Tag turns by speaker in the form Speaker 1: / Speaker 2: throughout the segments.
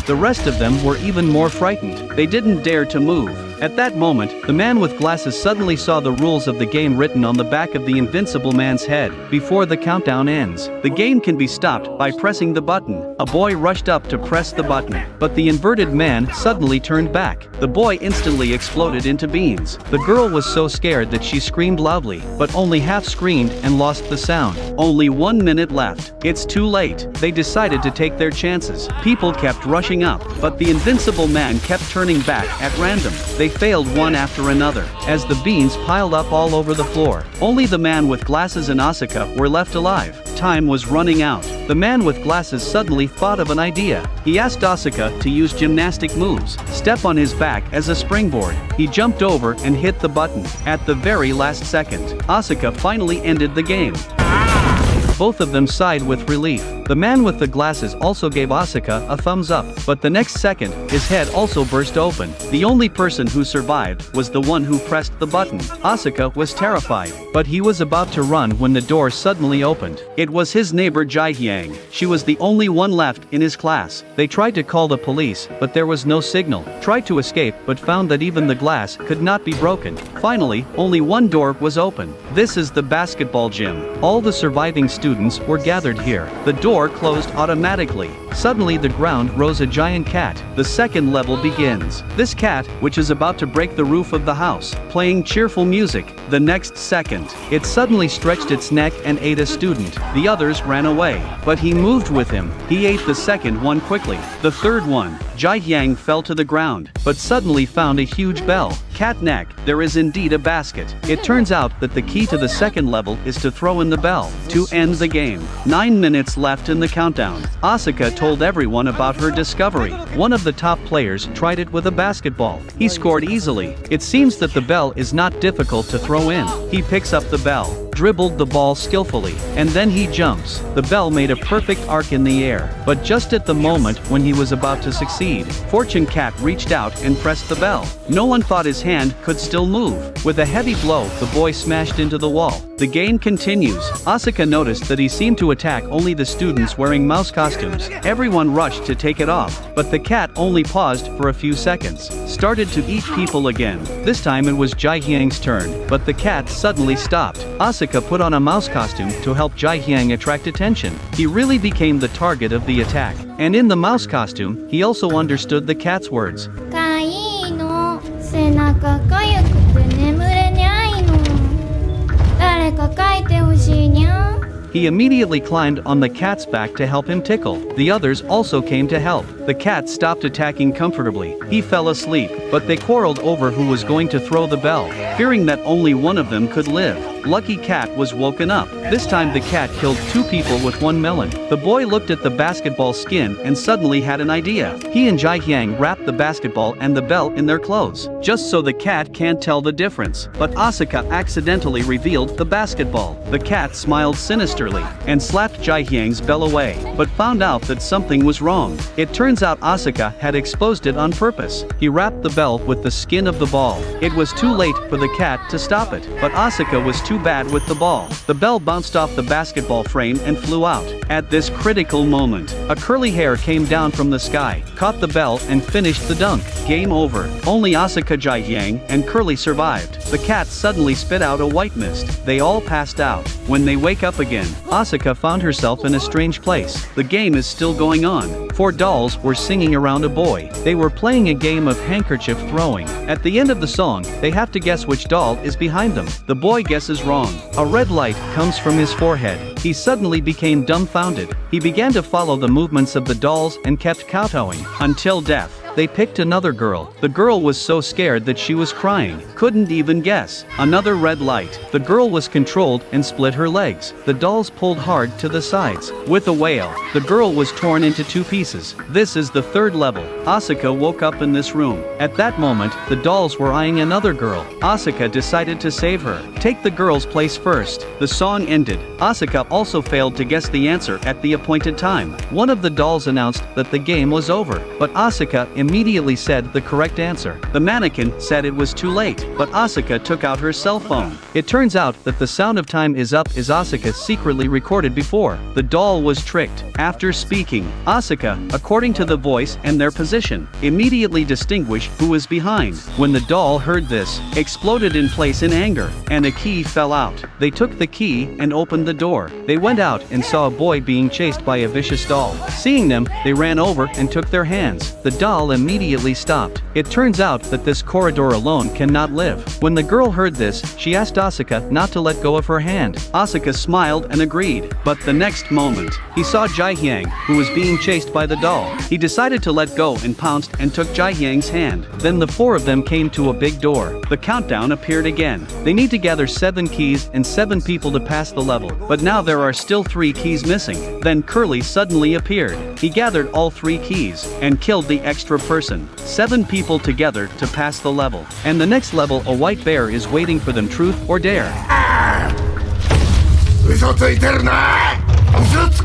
Speaker 1: The rest of them were even more frightened. They didn't dare to move. At that moment, the man with glasses suddenly saw the rules of the game written on the back of the invincible man's head. Before the countdown ends, the game can be stopped by pressing the button. A boy rushed up to press the button, but the inverted man suddenly turned back. The boy instantly exploded into beans. The girl was so scared that she screamed loudly, but only half screamed and lost the sound. Only 1 minute left. It's too late. They decided to take their chances. People kept rushing up, but the invincible man kept turning back at random. They failed one after another, as the beans piled up all over the floor. Only the man with glasses and Asuka were left alive. Time was running out. The man with glasses suddenly thought of an idea. He asked Asuka to use gymnastic moves. Step on his back as a springboard. He jumped over and hit the button. At the very last second, Asuka finally ended the game. Both of them sighed with relief. The man with the glasses also gave Asuka a thumbs up, but the next second, his head also burst open. The only person who survived was the one who pressed the button. Asuka was terrified, but he was about to run when the door suddenly opened. It was his neighbor Jihyang. She was the only one left in his class. They tried to call the police, but there was no signal. Tried to escape, but found that even the glass could not be broken. Finally, only one door was open. This is the basketball gym. All the surviving students were gathered here. The door closed automatically. Suddenly the ground rose a giant cat. The second level begins. This cat, which is about to break the roof of the house, playing cheerful music. The next second, it suddenly stretched its neck and ate a student. The others ran away, but he moved with him. He ate the second one quickly. The third one, Jihyang, fell to the ground, but suddenly found a huge bell. Cat neck, there is indeed a basket. It turns out that the key to the second level is to throw in the bell to end the game. 9 minutes left in the countdown. Asuka told everyone about her discovery. One of the top players tried it with a basketball. He scored easily. It seems that the bell is not difficult to throw in. He picks up the bell, dribbled the ball skillfully, and then he jumps. The bell made a perfect arc in the air, but just at the moment when he was about to succeed, Fortune Cat reached out and pressed the bell. No one thought his hand could still move. With a heavy blow, the boy smashed into the wall. The game continues. Asuka noticed that he seemed to attack only the students wearing mouse costumes. Everyone rushed to take it off, but the cat only paused for a few seconds. Started to eat people again. This time it was Jihyang's turn, but the cat suddenly stopped. Asuka put on a mouse costume to help Jihyang attract attention. He really became the target of the attack. And in the mouse costume, he also understood the cat's words.
Speaker 2: かいいの背中かゆくて眠れにゃいの誰か書いてほしいにゃ
Speaker 1: He immediately climbed on the cat's back to help him tickle. The others also came to help. The cat stopped attacking comfortably. He fell asleep, but they quarreled over who was going to throw the bell, fearing that only one of them could live. Lucky Cat was woken up. This time the cat killed 2 people with 1 melon. The boy looked at the basketball skin and suddenly had an idea. He and Jihyang wrapped the basketball and the bell in their clothes, just so the cat can't tell the difference. But Asuka accidentally revealed the basketball. The cat smiled sinisterly and slapped Jihyang's bell away, but found out that something was wrong. It turns out Asuka had exposed it on purpose. He wrapped the bell with the skin of the ball. It was too late for the cat to stop it, but Asuka was too bad with the ball. The bell bounced off the basketball frame and flew out. At this critical moment, a curly hair came down from the sky, caught the bell and finished the dunk. Game over. Only Asuka, Jihyang, and Curly survived. The cat suddenly spit out a white mist. They all passed out. When they wake up again, Asuka found herself in a strange place. The game is still going on. 4 dolls were singing around a boy. They were playing a game of handkerchief throwing. At the end of the song, they have to guess which doll is behind them. The boy guesses wrong. A red light comes from his forehead. He suddenly became dumbfounded. He began to follow the movements of the dolls and kept kowtowing until death. They picked another girl. The girl was so scared that she was crying. Couldn't even guess. Another red light. The girl was controlled and split her legs. The dolls pulled hard to the sides. With a wail, the girl was torn into 2 pieces. This is the 3rd level. Asuka woke up in this room. At that moment, the dolls were eyeing another girl. Asuka decided to save her. Take the girl's place first. The song ended. Asuka also failed to guess the answer at the appointed time. One of the dolls announced that the game was over, but Asuka immediately said the correct answer. The mannequin said it was too late, but Asuka took out her cell phone. It turns out that the sound of time is up is Asuka secretly recorded before. The doll was tricked. After speaking, Asuka, according to the voice and their position, immediately distinguished who was behind. When the doll heard this, exploded in place in anger, and a key fell out. They took the key and opened the door. They went out and saw a boy being chased by a vicious doll. Seeing them, they ran over and took their hands. The doll immediately stopped. It turns out that this corridor alone cannot live. When the girl heard this, she asked Asuka not to let go of her hand. Asuka smiled and agreed. But the next moment, he saw Jihyang, who was being chased by the doll. He decided to let go and pounced and took Jihyang's hand. Then the four of them came to a big door. The countdown appeared again. They need to gather 7 keys and 7 people to pass the level. But now there are still 3 keys missing. Then Curly suddenly appeared. He gathered all 3 keys and killed the extra person. 7 people together to pass the level. And the next level, a white bear is waiting for them. Truth or dare.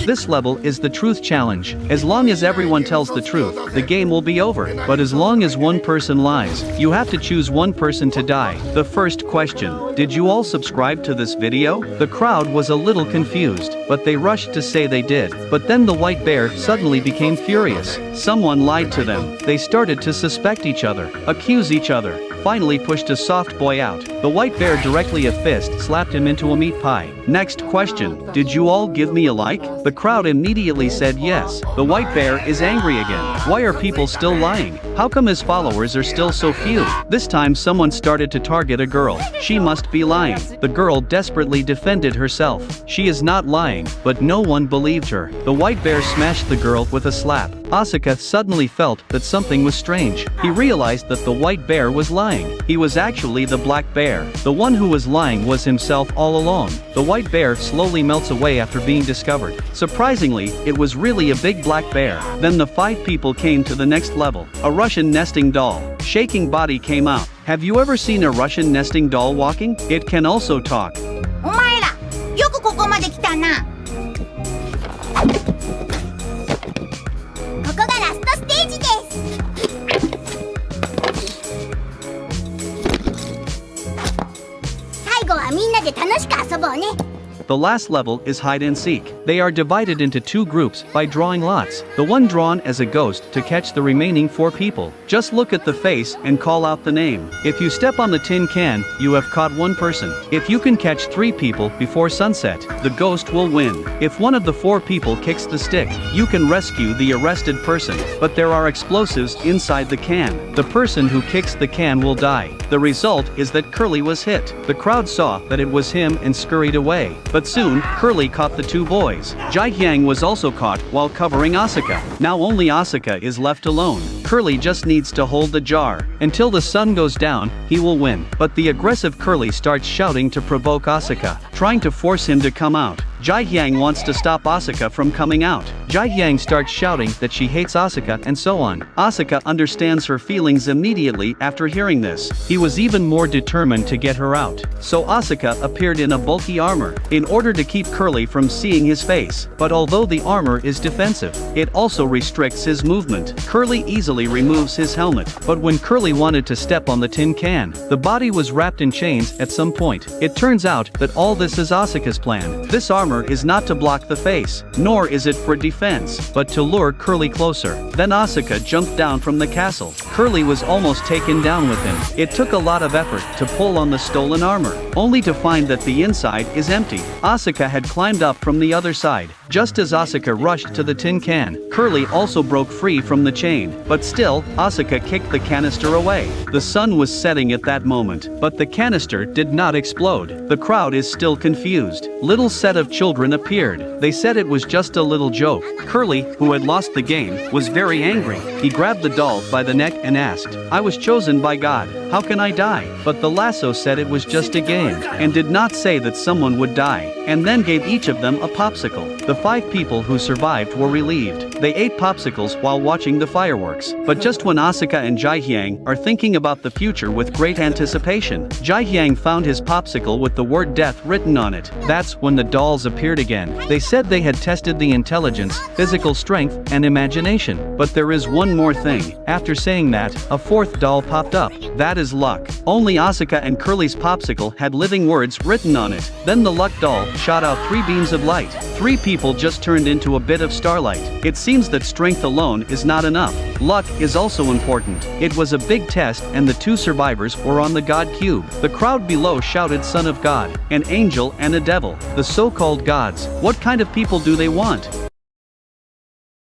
Speaker 1: This level is the truth challenge. As long as everyone tells the truth, the game will be over. But as long as one person lies, you have to choose one person to die. The first question: did you all subscribe to this video? The crowd was a little confused, but they rushed to say they did. But then the white bear suddenly became furious. Someone lied to them. They started to suspect each other, accuse each other. Finally pushed a soft boy out. The white bear directly a fist slapped him into a meat pie. Next question: did you all give me a like? The crowd immediately said yes. The white bear is angry again. Why are people still lying? How come his followers are still so few? This time someone started to target a girl. She must be lying. The girl desperately defended herself. She is not lying, but no one believed her. The white bear smashed the girl with a slap. Asuka suddenly felt that something was strange. He realized that the white bear was lying. He was actually the black bear. The one who was lying was himself all along. The white bear slowly melts away after being discovered. Surprisingly, it was really a big black bear. Then the 5 people came to the next level. A Russian nesting doll. Shaking body came out. Have you ever seen a Russian nesting doll walking? It can also talk.
Speaker 3: お前ら、よくここまで来たな。ここがラストステージです。最後はみんなで楽しく遊ぼうね。
Speaker 1: The last level is hide and seek. They are divided into 2 groups by drawing lots. The one drawn as a ghost to catch the remaining 4 people. Just look at the face and call out the name. If you step on the tin can, you have caught 1 person. If you can catch 3 people before sunset, the ghost will win. If one of the 4 people kicks the stick, you can rescue the arrested person. But there are explosives inside the can. The person who kicks the can will die. The result is that Curly was hit. The crowd saw that it was him and scurried away. But soon, Curly caught the 2 boys. Jihyang was also caught while covering Asuka. Now only Asuka is left alone. Curly just needs to hold the jar. Until the sun goes down, he will win. But the aggressive Curly starts shouting to provoke Asuka, trying to force him to come out. Jihyang wants to stop Asuka from coming out. Jihyang starts shouting that she hates Asuka and so on. Asuka understands her feelings immediately after hearing this. He was even more determined to get her out. So Asuka appeared in a bulky armor, in order to keep Curly from seeing his face. But although the armor is defensive, it also restricts his movement. Curly easily removes his helmet. But when Curly wanted to step on the tin can, the body was wrapped in chains at some point. It turns out that all this is Asuka's plan. This armor is not to block the face, nor is it for defense, but to lure Curly closer. Then Asuka jumped down from the castle. Curly was almost taken down with him. It took a lot of effort to pull on the stolen armor, only to find that the inside is empty. Asuka had climbed up from the other side. Just as Asuka rushed to the tin can, Curly also broke free from the chain, but still, Asuka kicked the canister away. The sun was setting at that moment, but the canister did not explode. The crowd is still confused. Little set of children appeared. They said it was just a little joke. Curly, who had lost the game, was very angry. He grabbed the doll by the neck and asked, "I was chosen by God. How can I die?" But the lasso said it was just a game, and did not say that someone would die, and then gave each of them a popsicle. The 5 people who survived were relieved. They ate popsicles while watching the fireworks. But just when Asuka and Jihyang are thinking about the future with great anticipation, Jihyang found his popsicle with the word death written on it. That's when the dolls appeared again. They said they had tested the intelligence, physical strength, and imagination. But there is one one more thing. After saying that, a fourth doll popped up. That is luck. Only Asuka and Curly's popsicle had living words written on it. Then the luck doll shot out 3 beams of light. 3 people just turned into a bit of starlight. It seems that strength alone is not enough. Luck is also important. It was a big test and the 2 survivors were on the God Cube. The crowd below shouted Son of God, an angel and a devil. The so-called gods. What kind of people do they want?